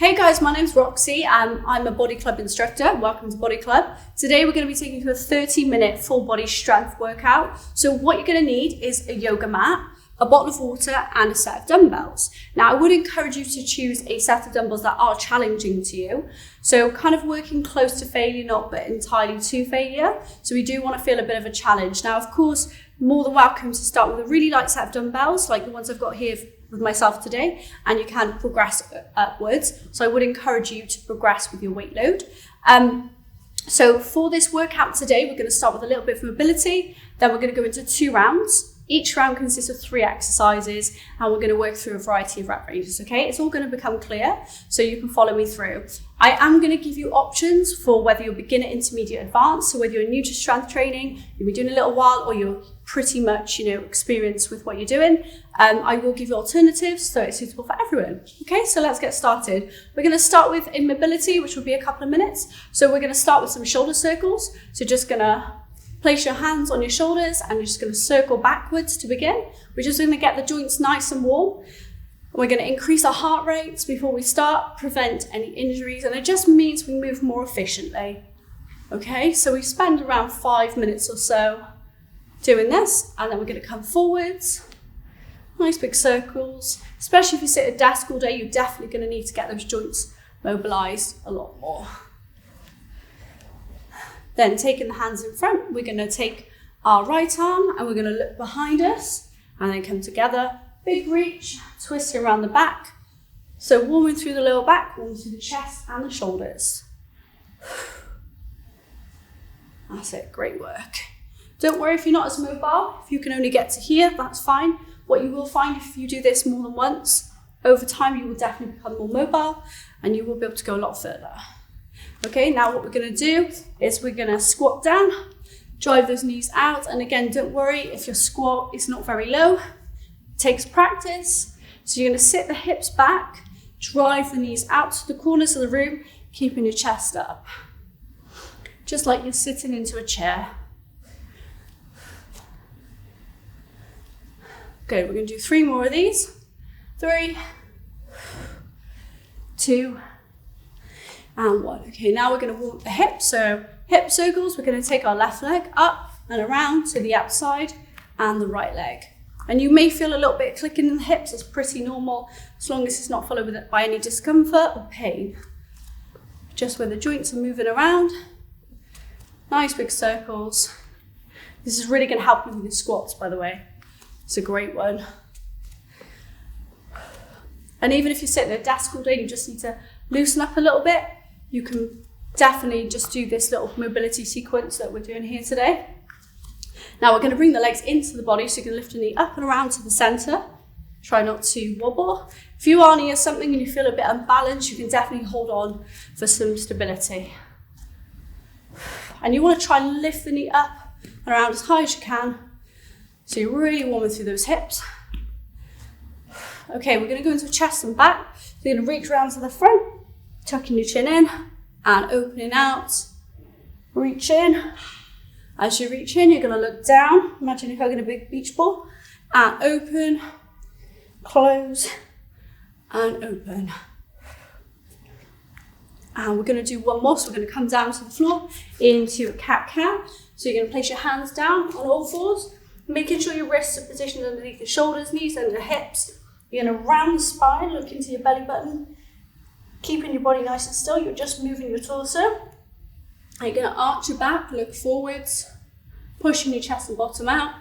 Hey guys, my name's Roxy and I'm a Body Club instructor. Welcome to Body Club. Today we're going to be taking you through a 30-minute full body strength workout. So what you're going to need is a yoga mat, a bottle of water and a set of dumbbells. Now I would encourage you to choose a set of dumbbells that are challenging to you. So kind of working close to failure, not but entirely to failure. So we do want to feel a bit of a challenge. Now of course, more than welcome to start with a really light set of dumbbells like the ones I've got here with myself today, and you can progress upwards. So I would encourage you to progress with your weight load. So for this workout today, we're going to start with a little bit of mobility, then we're going to go into 2 rounds. Each round consists of 3 exercises, and we're going to work through a variety of rep ranges, okay? It's all going to become clear, so you can follow me through. I am going to give you options for whether you're beginner, intermediate, advanced, so whether you're new to strength training, you've been doing a little while, or you're pretty much, experienced with what you're doing. I will give you alternatives, so it's suitable for everyone. Okay, so let's get started. We're going to start with in mobility, which will be a couple of minutes. So we're going to start with some shoulder circles. So just going to place your hands on your shoulders and you're just going to circle backwards to begin. We're just going to get the joints nice and warm. We're going to increase our heart rates before we start, prevent any injuries, and it just means we move more efficiently. Okay, so we spend around 5 minutes or so doing this, and then we're going to come forwards. Nice big circles. Especially if you sit at a desk all day, you're definitely going to need to get those joints mobilized a lot more. Then taking the hands in front, we're going to take our right arm and we're going to look behind us and then come together. Big reach, twisting around the back. So warming through the lower back, warming through the chest and the shoulders. That's it, great work. Don't worry if you're not as mobile. If you can only get to here, that's fine. What you will find if you do this more than once, over time you will definitely become more mobile and you will be able to go a lot further. Okay, now what we're going to do is we're going to squat down, drive those knees out, and again, don't worry if your squat is not very low. It takes practice. So you're going to sit the hips back, drive the knees out to the corners of the room, keeping your chest up. Just like you're sitting into a chair. Good, we're going to do 3 more of these. 3, 2, and 1. Okay, now we're going to walk the hips. So hip circles, we're going to take our left leg up and around to the outside and the right leg. And you may feel a little bit clicking in the hips. That's pretty normal as long as it's not followed by any discomfort or pain. Just where the joints are moving around. Nice big circles. This is really going to help you with your squats, by the way. It's a great one. And even if you're sitting at a desk all day and you just need to loosen up a little bit, you can definitely just do this little mobility sequence that we're doing here today. Now we're going to bring the legs into the body, so you can lift your knee up and around to the center. Try not to wobble. If you are near something and you feel a bit unbalanced, you can definitely hold on for some stability. And you want to try and lift the knee up and around as high as you can. So you're really warming through those hips. Okay, we're going to go into chest and back. So you're going to reach around to the front, tucking your chin in and opening out. Reach in. As you reach in, you're going to look down. Imagine you're hugging a big beach ball. And open, close, and open. And we're going to do one more. So we're going to come down to the floor into a cat-cow. So you're going to place your hands down on all fours, making sure your wrists are positioned underneath the shoulders, knees under the hips. You're going to round the spine, look into your belly button, keeping your body nice and still. You're just moving your torso. And you're going to arch your back, look forwards, pushing your chest and bottom out.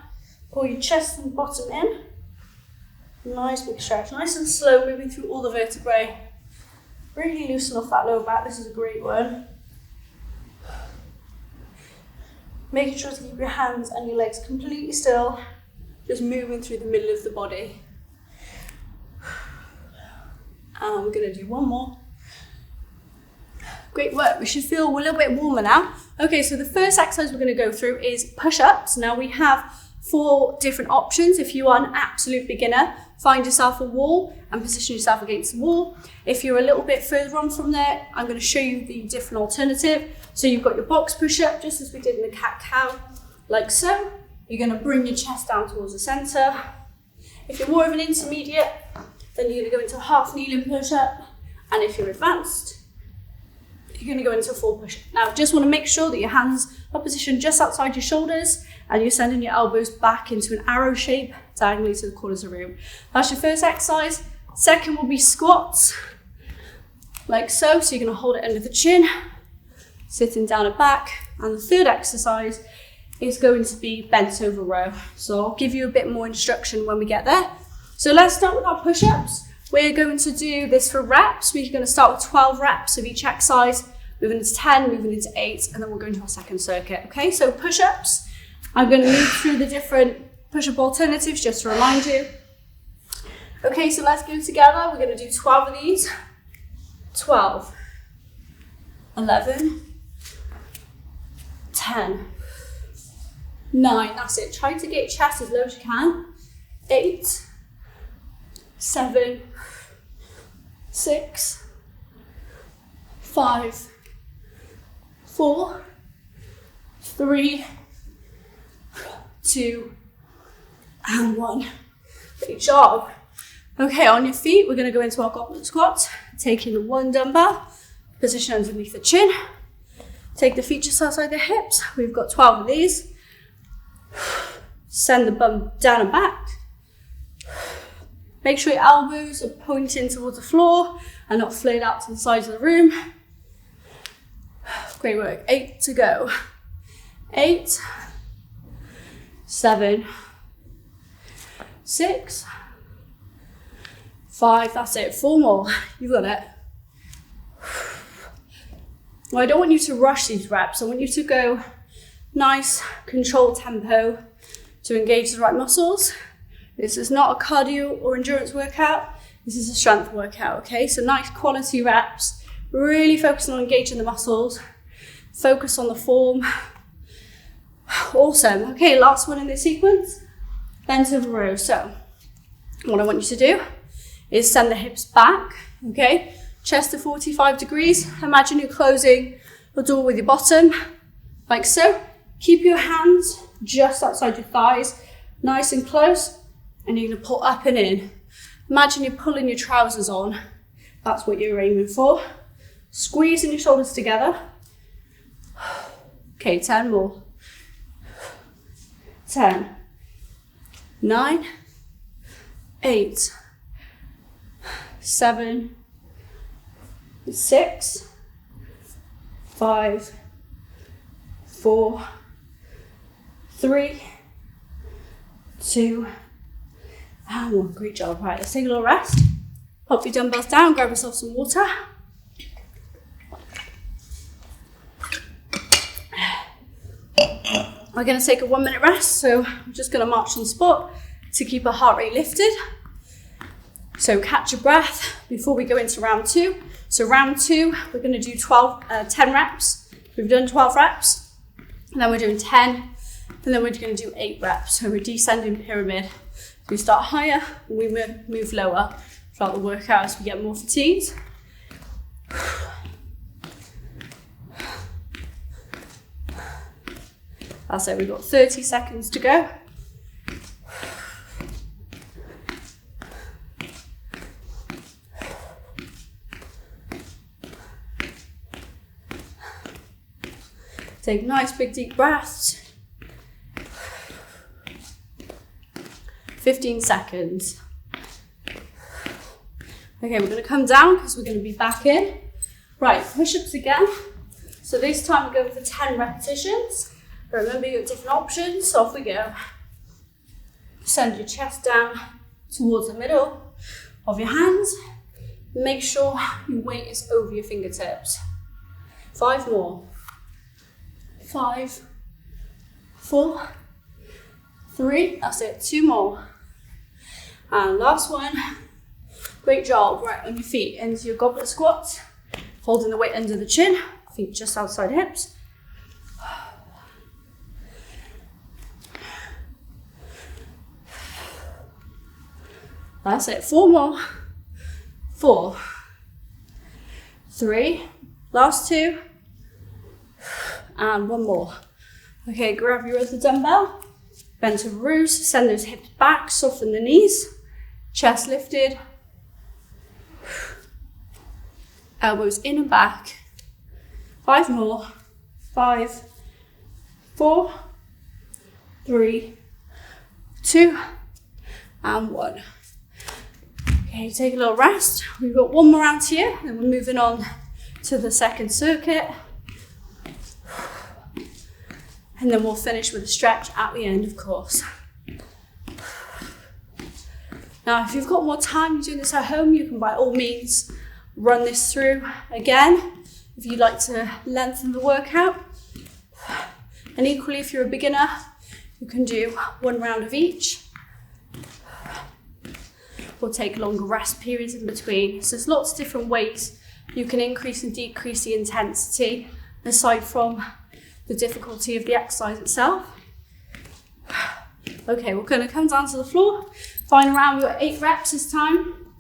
Pull your chest and bottom in. Nice big stretch, nice and slow, moving through all the vertebrae. Really loosen off that lower back. This is a great one. Making sure to keep your hands and your legs completely still, just moving through the middle of the body. And we're going to do one more. Great work. We should feel a little bit warmer now. Okay, so the first exercise we're going to go through is push-ups. Now we have 4 different options. If you are an absolute beginner, find yourself a wall and position yourself against the wall. If you're a little bit further on from there, I'm going to show you the different alternative. So you've got your box push-up, just as we did in the cat-cow, like so. You're going to bring your chest down towards the center. If you're more of an intermediate, then you're going to go into a half kneeling push-up And if you're advanced, you're going to go into a full push. Now, just want to make sure that your hands are positioned just outside your shoulders and you're sending your elbows back into an arrow shape diagonally to the corners of the room. That's your first exercise. Second will be squats, like so. So you're going to hold it under the chin, sitting down and back. And the third exercise is going to be bent over row. So I'll give you a bit more instruction when we get there. So let's start with our push-ups. We're going to do this for reps. We're going to start with 12 reps of each exercise, moving into 10, moving into 8, and then we'll go into our second circuit. Okay, so push-ups. I'm going to move through the different push-up alternatives just to remind you. Okay, so let's go together. We're going to do 12 of these. 12, 11, 10, 9, that's it. Try to get your chest as low as you can. 8, 7, 6, 5, 4, 3, 2, and 1. Great job. Okay, on your feet, we're going to go into our goblet squat, taking the one dumbbell, position underneath the chin. Take the feet just outside the hips. We've got 12 of these. Send the bum down and back. Make sure your elbows are pointing towards the floor and not flared out to the sides of the room. Great work. 8 to go. 8, 7, 6, 5, that's it. 4 more. You've got it. Well, I don't want you to rush these reps. I want you to go nice, controlled tempo to engage the right muscles. This is not a cardio or endurance workout. This is a strength workout, okay? So nice quality reps, really focusing on engaging the muscles, focus on the form. Awesome. Okay, last one in this sequence, bent over row. So what I want you to do is send the hips back, okay? Chest to 45 degrees. Imagine you're closing the door with your bottom, like so. Keep your hands just outside your thighs, nice and close, and you're gonna pull up and in. Imagine you're pulling your trousers on. That's what you're aiming for. Squeezing your shoulders together. Okay, 10 more. 10, 9, 8, 7, 6, 5, 4, 3, 2, and 1. Great job. Right, let's take a little rest. Pop your dumbbells down, grab yourself some water. We're going to take a 1 minute rest, so I'm just going to march on the spot to keep our heart rate lifted. So catch your breath before we go into round 2. So round 2, we're going to do 10 reps. We've done 12 reps, and then we're doing 10, and then we're going to do 8 reps. So we're descending pyramid. We start higher, and we move lower throughout the workout as we get more fatigued. That's it, we've got 30 seconds to go. Take nice big deep breaths. 15 seconds. Okay, we're going to come down because we're going to be back in. Right, push-ups again. So this time we're going for 10 repetitions. Remember, you've got different options, so off we go. Send your chest down towards the middle of your hands. Make sure your weight is over your fingertips. 5 more. 5, 4, 3, that's it, 2 more. And last one. Great job. Right, on your feet, into your goblet squat, holding the weight under the chin, feet just outside hips. That's it, 4 more. 4, 3, last 2, and 1 more. Okay, grab your other dumbbell, bend over rows, send those hips back, soften the knees, chest lifted. Elbows in and back. 5 more. 5, 4, 3, 2, and 1. Okay, take a little rest. We've got one more round here, and we're moving on to the second circuit. And then we'll finish with a stretch at the end, of course. Now, if you've got more time, you're doing this at home, you can by all means run this through again if you'd like to lengthen the workout. And equally, if you're a beginner, you can do 1 round of each. Or take longer rest periods in between. So there's lots of different ways you can increase and decrease the intensity aside from the difficulty of the exercise itself. Okay, we're going to come down to the floor. Final round, we've got 8 reps this time,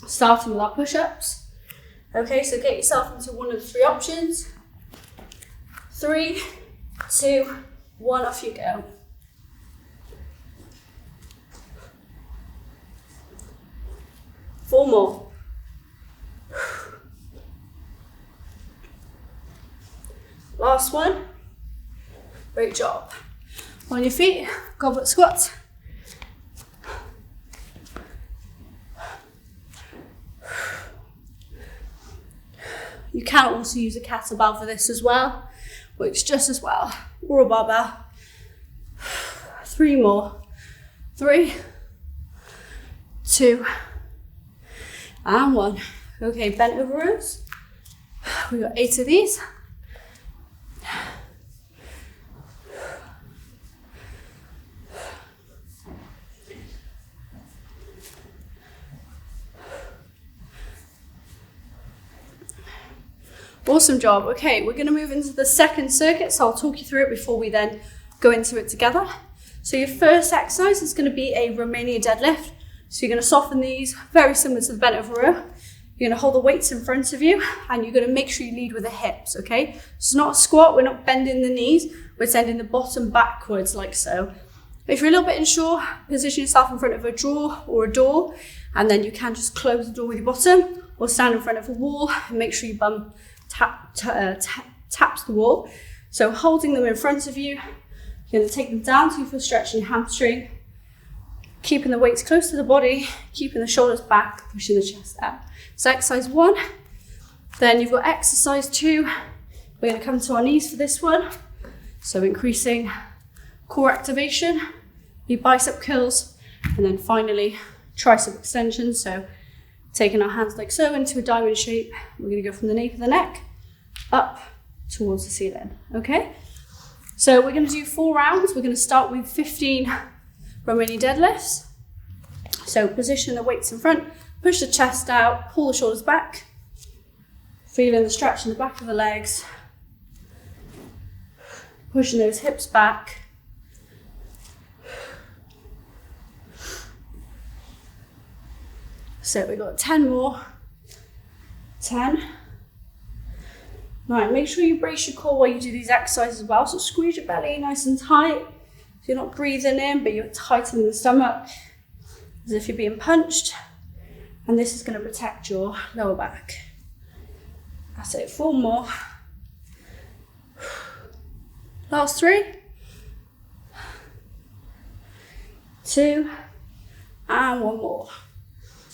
starting with our push-ups. Okay, so get yourself into one of the 3 options. 3, 2, 1, off you go. Four more. Last one. Great job. On your feet, goblet squats. You can also use a kettlebell for this as well, works just as well, or a barbell. 3 more. 3, 2, and 1. Okay, bent over rows. We've got 8 of these. Awesome job. Okay, we're going to move into the second circuit, so I'll talk you through it before we then go into it together. So your first exercise is going to be a Romania deadlift. So you're going to soften these, very similar to the bent over row. You're going to hold the weights in front of you, and you're going to make sure you lead with the hips, okay? It's not a squat, we're not bending the knees, we're sending the bottom backwards like so. If you're a little bit unsure, position yourself in front of a drawer or a door, and then you can just close the door with your bottom, or stand in front of a wall, and make sure your bum taps the wall. So holding them in front of you, you're going to take them down to you for stretching your hamstring, keeping the weights close to the body, keeping the shoulders back, pushing the chest out. So exercise 1. Then you've got exercise 2. We're going to come to our knees for this one. So increasing core activation, your bicep curls, and then finally tricep extension. So taking our hands like so into a diamond shape. We're going to go from the nape of the neck up towards the ceiling, okay? So we're going to do 4 rounds. We're going to start with 15 Romania deadlifts. So position the weights in front, push the chest out, pull the shoulders back, feeling the stretch in the back of the legs, pushing those hips back. So we've got 10 more. 10. Right, make sure you brace your core while you do these exercises as well. So squeeze your belly nice and tight. So you're not breathing in, but you're tightening the stomach as if you're being punched. And this is going to protect your lower back. That's it, 4 more. Last 3. 2. And 1 more.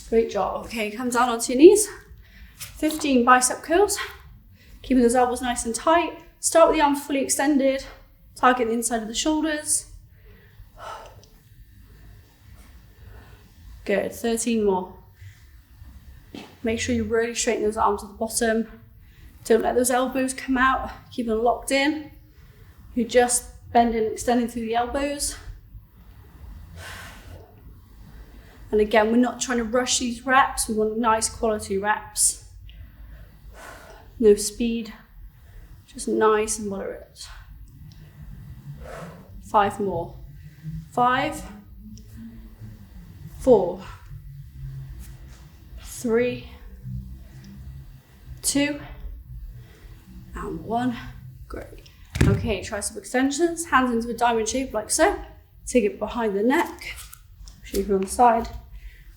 Great job. Okay, come down onto your knees. 15 bicep curls. Keeping those elbows nice and tight. Start with the arms fully extended. Target the inside of the shoulders. Good, 13 more. Make sure you really straighten those arms at the bottom. Don't let those elbows come out. Keep them locked in. You're just bending and extending through the elbows. And again, we're not trying to rush these reps. We want nice quality reps. No speed, just nice and moderate. 5 more. 5, 4, 3, 2, and 1. Great. Okay, tricep extensions, hands into a diamond shape like so. Take it behind the neck, shape it on the side,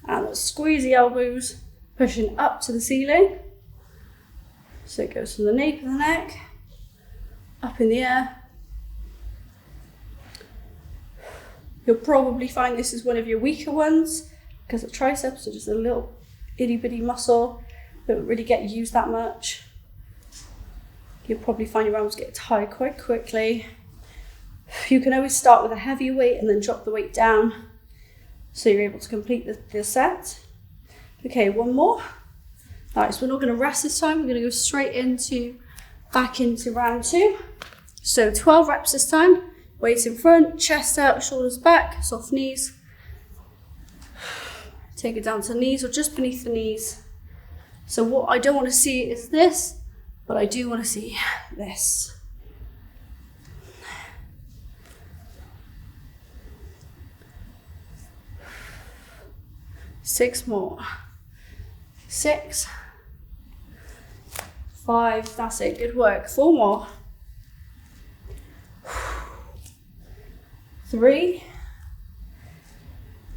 and let's squeeze the elbows, pushing up to the ceiling. So it goes from the nape of the neck, up in the air. You'll probably find this is one of your weaker ones because the triceps are just a little itty bitty muscle, don't really get used that much. You'll probably find your arms get tired quite quickly. You can always start with a heavy weight and then drop the weight down so you're able to complete the set. Okay, one more. All right, so we're not going to rest this time. We're going to go straight back into round 2. So 12 reps this time. Weights in front, chest out, shoulders back, soft knees. Take it down to the knees or just beneath the knees. So what I don't want to see is this, but I do want to see this. Six more. 6, 5, that's it, good work. 4 more. 3,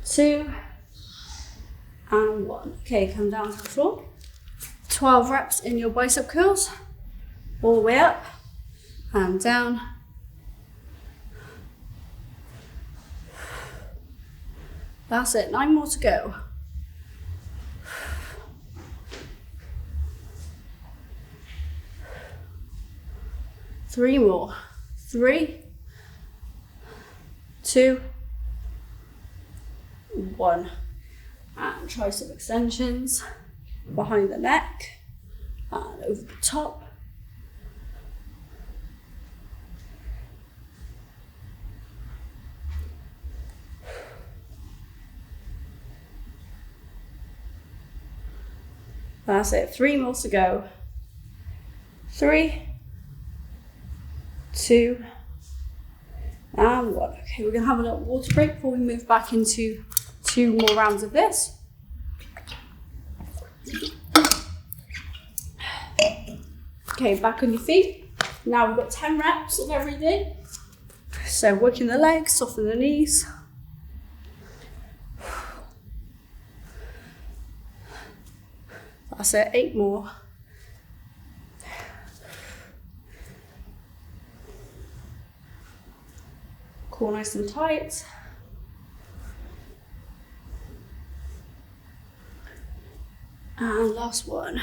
2, and 1. Okay, come down to the floor. 12 reps in your bicep curls. All the way up and down. That's it, 9 more to go. 3 more. 3, 2, 1. And tricep extensions behind the neck and over the top. That's it, 3 more to go. 3, 2, and 1. Okay, we're gonna have a little water break before we move back into 2 more rounds of this. Okay, back on your feet. Now we've got 10 reps of everything. So working the legs, soften the knees. That's it, 8 more. Core nice and tight. And last one.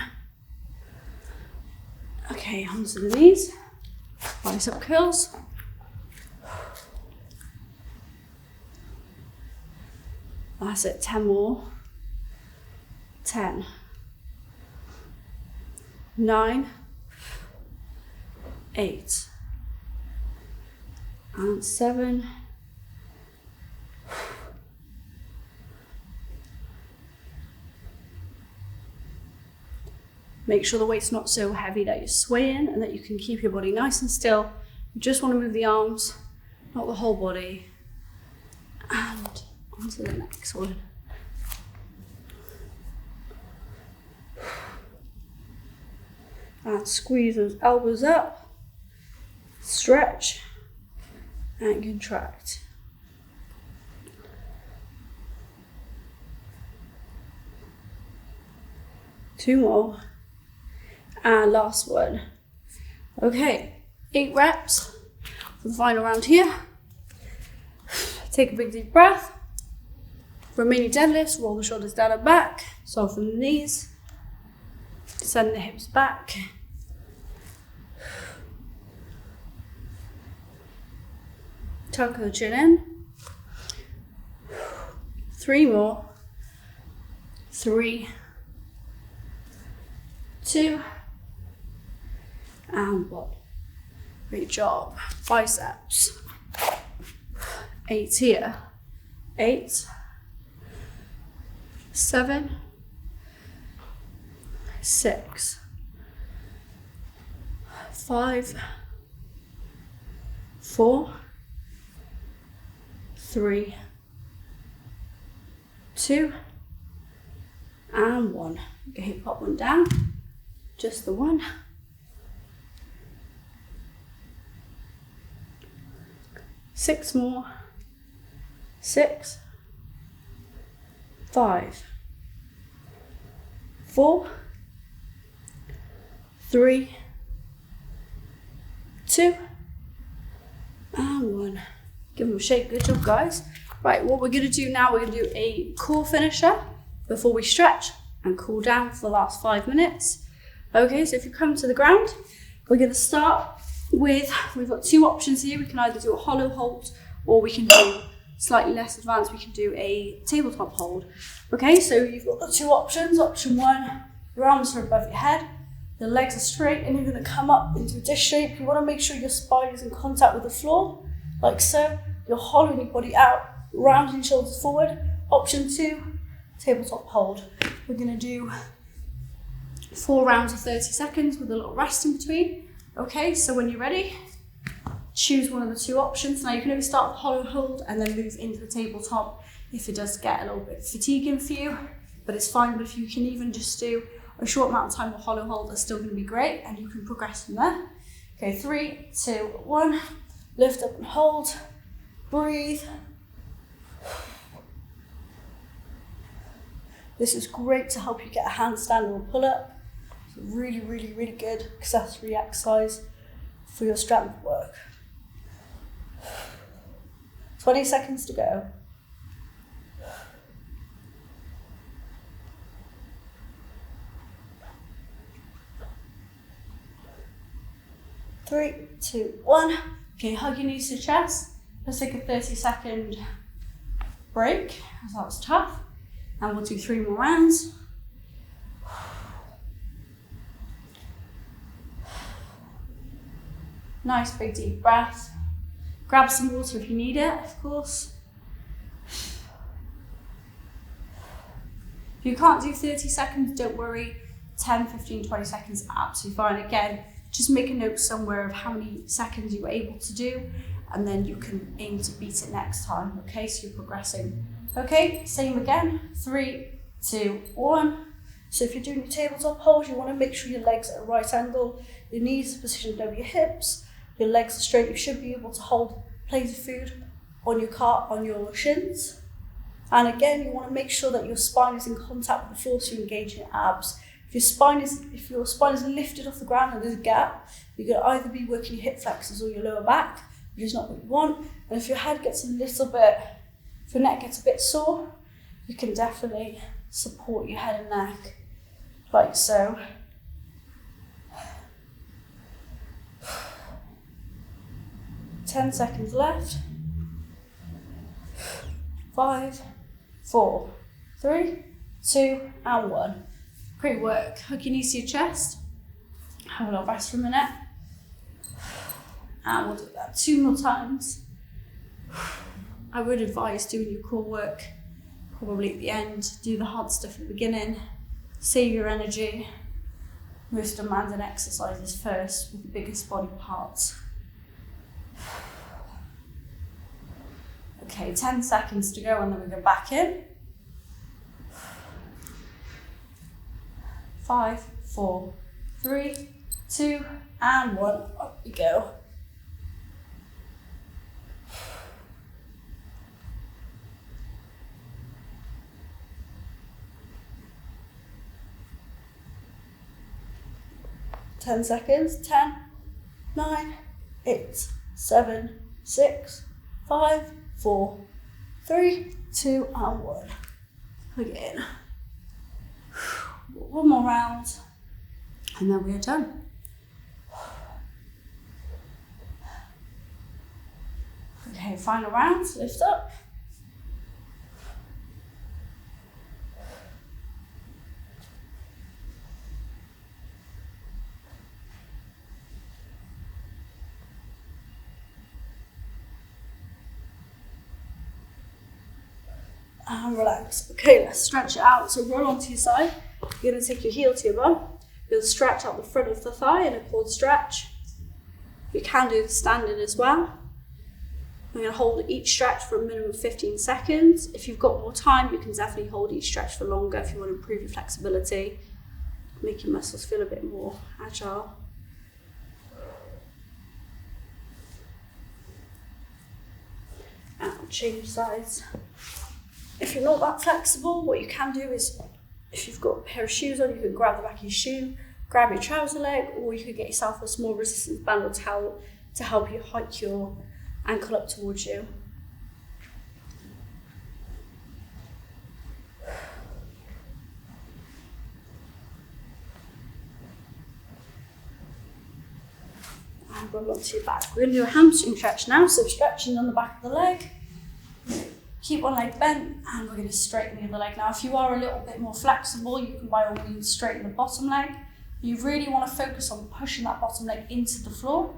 Okay, onto the knees. Bicep curls. That's it, 10 more. 10. 9. 8. And 7. Make sure the weight's not so heavy that you're swaying and that you can keep your body nice and still. You just want to move the arms, not the whole body. And onto the next one. And squeeze those elbows up, stretch, and contract. Two more. And last one. Okay, 8 reps for the final round here. Take a big deep breath. Remaining deadlifts, roll the shoulders down and back, soften the knees, send the hips back. Tuck the chin in. 3 more. 3, 2, and 1. Great job. Biceps. 8 here. 8, 7, 6, 5, 4, 3, 2, and 1. Okay, pop one down. Just the one. 6 more. 6, 5, 4, 3, 2, and 1. Give them a shake. Good job, guys. Right, what we're going to do now, we're going to do a core finisher before we stretch and cool down for the last 5 minutes. Okay, so if you come to the ground, we're going to start with, we've got 2 options here. We can either do a hollow hold, or we can do slightly less advanced, we can do a tabletop hold. Okay, so you've got the 2 options. Option 1, your arms are above your head, the legs are straight, and you're going to come up into a dish shape. You want to make sure your spine is in contact with the floor, like so. You're hollowing your body out, rounding your shoulders forward. Option 2, tabletop hold. We're going to do 4 rounds of 30 seconds with a little rest in between. Okay, so when you're ready, choose one of the 2 options. Now you can always start with hollow hold and then move into the tabletop if it does get a little bit fatiguing for you, but it's fine. But if you can even just do a short amount of time with hollow hold, that's still going to be great, and you can progress from there. Okay, 3, 2, 1, lift up and hold, breathe. This is great to help you get a handstand or a pull-up. It's really, really, really good accessory exercise for your strength work. 20 seconds to go. Three, 2, 1. Okay, hug your knees to your chest. Let's take a 30-second break, as that was tough. And we'll do 3 more rounds. Nice big deep breath. Grab some water if you need it, of course. If you can't do 30 seconds, don't worry. 10, 15, 20 seconds is absolutely fine. Again, just make a note somewhere of how many seconds you were able to do, and then you can aim to beat it next time. Okay, so you're progressing. Okay, same again. 3, 2, 1. So if you're doing your tabletop hold, you want to make sure your legs are at a right angle, your knees are positioned over your hips, your legs are straight. You should be able to hold plates of food on your cart, on your shins. And again, you want to make sure that your spine is in contact with the floor, so you engage your abs. If your spine is lifted off the ground and there's a gap, you're going to either be working your hip flexors or your lower back, which is not what you want. And if your head gets a little bit, if your neck gets a bit sore, you can definitely support your head and neck, like so. 10 seconds left. 5, 4, 3, 2, and 1. Great work. Hug your knees to your chest. Have a little rest for a minute. And we'll do that 2 more times. I would advise doing your core work probably at the end. Do the hard stuff at the beginning. Save your energy. Most demanding exercises first with the biggest body parts. Okay, 10 seconds to go, and then we go back in. 5, 4, 3, 2, and 1. Up we go. Ten seconds. 10, 9, 8, 7, 6, 5, 4, 3, 2, and 1. Again. One more round, and then we are done. Okay, final round. Lift up. And relax. Okay, let's stretch it out. So roll onto your side. You're going to take your heel to your bum. You'll stretch out the front of the thigh in a quad stretch. You can do the standing as well. We're going to hold each stretch for a minimum of 15 seconds. If you've got more time, you can definitely hold each stretch for longer if you want to improve your flexibility, make your muscles feel a bit more agile. And change sides. If you're not that flexible, what you can do is, if you've got a pair of shoes on, you can grab the back of your shoe, grab your trouser leg, or you could get yourself a small resistance band or towel to help you hike your ankle up towards you. And roll onto your back. We're going to do a hamstring stretch now, so stretching on the back of the leg. Keep one leg bent, and we're going to straighten the other leg. Now, if you are a little bit more flexible, you can by all means straighten the bottom leg. You really want to focus on pushing that bottom leg into the floor,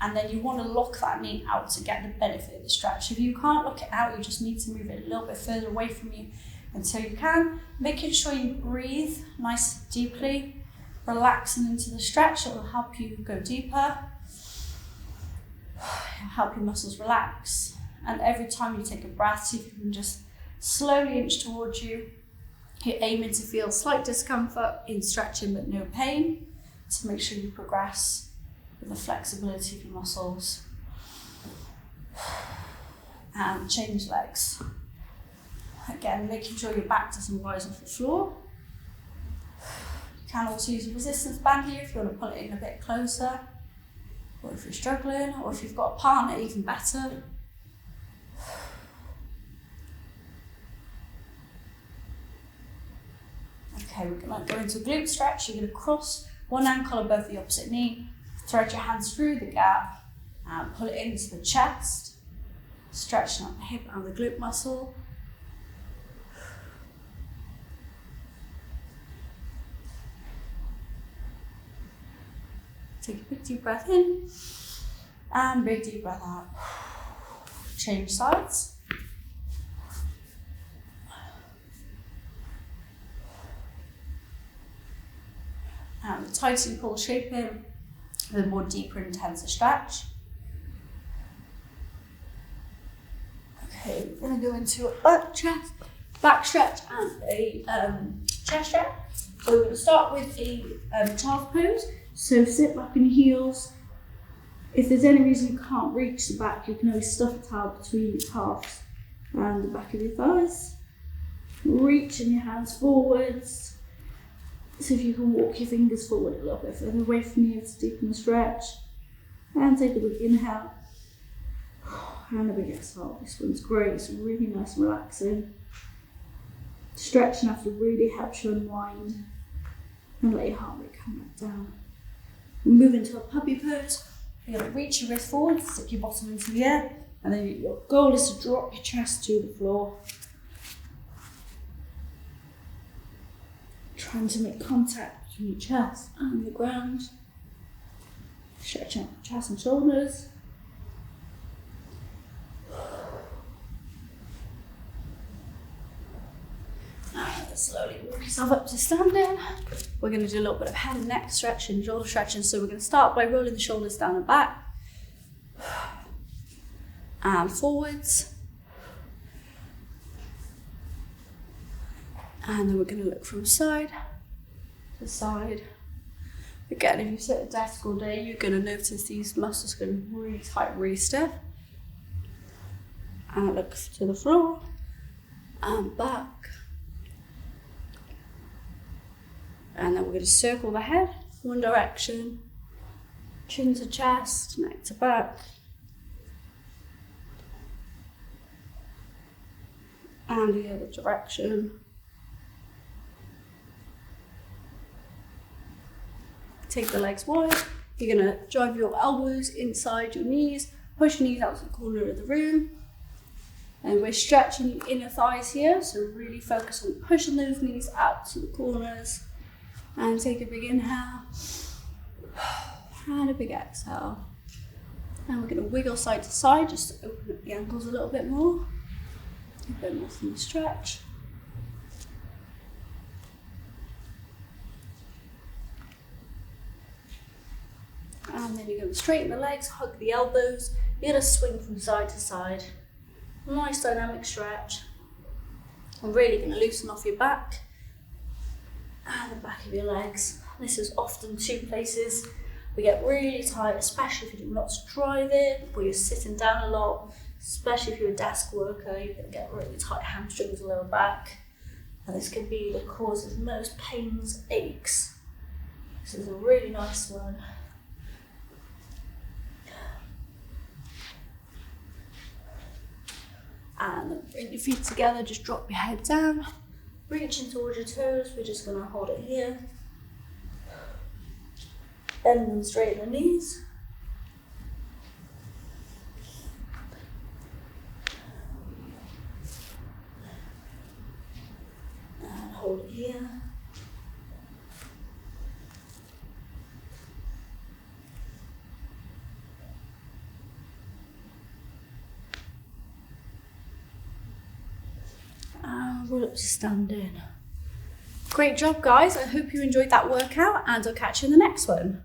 and then you want to lock that knee out to get the benefit of the stretch. If you can't lock it out, you just need to move it a little bit further away from you until you can. Making sure you breathe nice and deeply, relaxing into the stretch. It will help you go deeper, help your muscles relax. And every time you take a breath, see if you can just slowly inch towards you. You're aiming to feel slight discomfort in stretching but no pain, to make sure you progress with the flexibility of your muscles. And change legs. Again, making sure your back doesn't rise off the floor. You can also use a resistance band here if you want to pull it in a bit closer, or if you're struggling, or if you've got a partner, even better. Okay, we're going to go into a glute stretch. You're going to cross one ankle above the opposite knee, thread your hands through the gap, and pull it into the chest, stretching out the hip and the glute muscle. Take a big deep breath in, and big deep breath out. Change sides. And the tighter you pull the shape in, the more deeper, intenser stretch. Okay, we're going to go into a back stretch and a chest stretch. So we're going to start with a child's pose. So sit back on your heels. If there's any reason you can't reach the back, you can always stuff a towel between your calves and the back of your thighs. Reaching your hands forwards. So if you can walk your fingers forward a little bit further away from you to deepen the stretch. And take a big inhale. And a big exhale. This one's great, it's really nice and relaxing. Stretching after really helps you unwind and let your heart rate come back down. We'll move into a puppy pose. You're going to reach your wrist forward, stick your bottom into the air, and then your goal is to drop your chest to the floor. Trying to make contact between your chest and the ground. Stretch out your chest and shoulders. And slowly walk yourself up to standing. We're going to do a little bit of head and neck stretching, shoulder stretching. So we're going to start by rolling the shoulders down and back. And forwards. And then we're going to look from side to side. Again, if you sit at a desk all day, you're going to notice these muscles going really tight, really stiff. And look to the floor and back. And then we're going to circle the head one direction, chin to chest, neck to back. And the other direction. Take the legs wide. You're going to drive your elbows inside your knees, push your knees out to the corner of the room. And we're stretching your inner thighs here, so really focus on pushing those knees out to the corners. And take a big inhale. And a big exhale. And we're going to wiggle side to side just to open up the ankles a little bit more. A bit more from the stretch. And then you're going to straighten the legs, hug the elbows. You're going to swing from side to side. Nice dynamic stretch. I'm really going to loosen off your back and the back of your legs. This is often two places we get really tight, especially if you're doing lots of driving or you're sitting down a lot, especially if you're a desk worker. You're going to get really tight hamstrings, lower back, and this can be the cause of most pains, aches, This is a really nice one. And then bring your feet together, just drop your head down. Reaching towards your toes, we're just gonna hold it here. Bend and straighten the knees. And hold it here. Roll up to standing. Great job, guys. I hope you enjoyed that workout, and I'll catch you in the next one.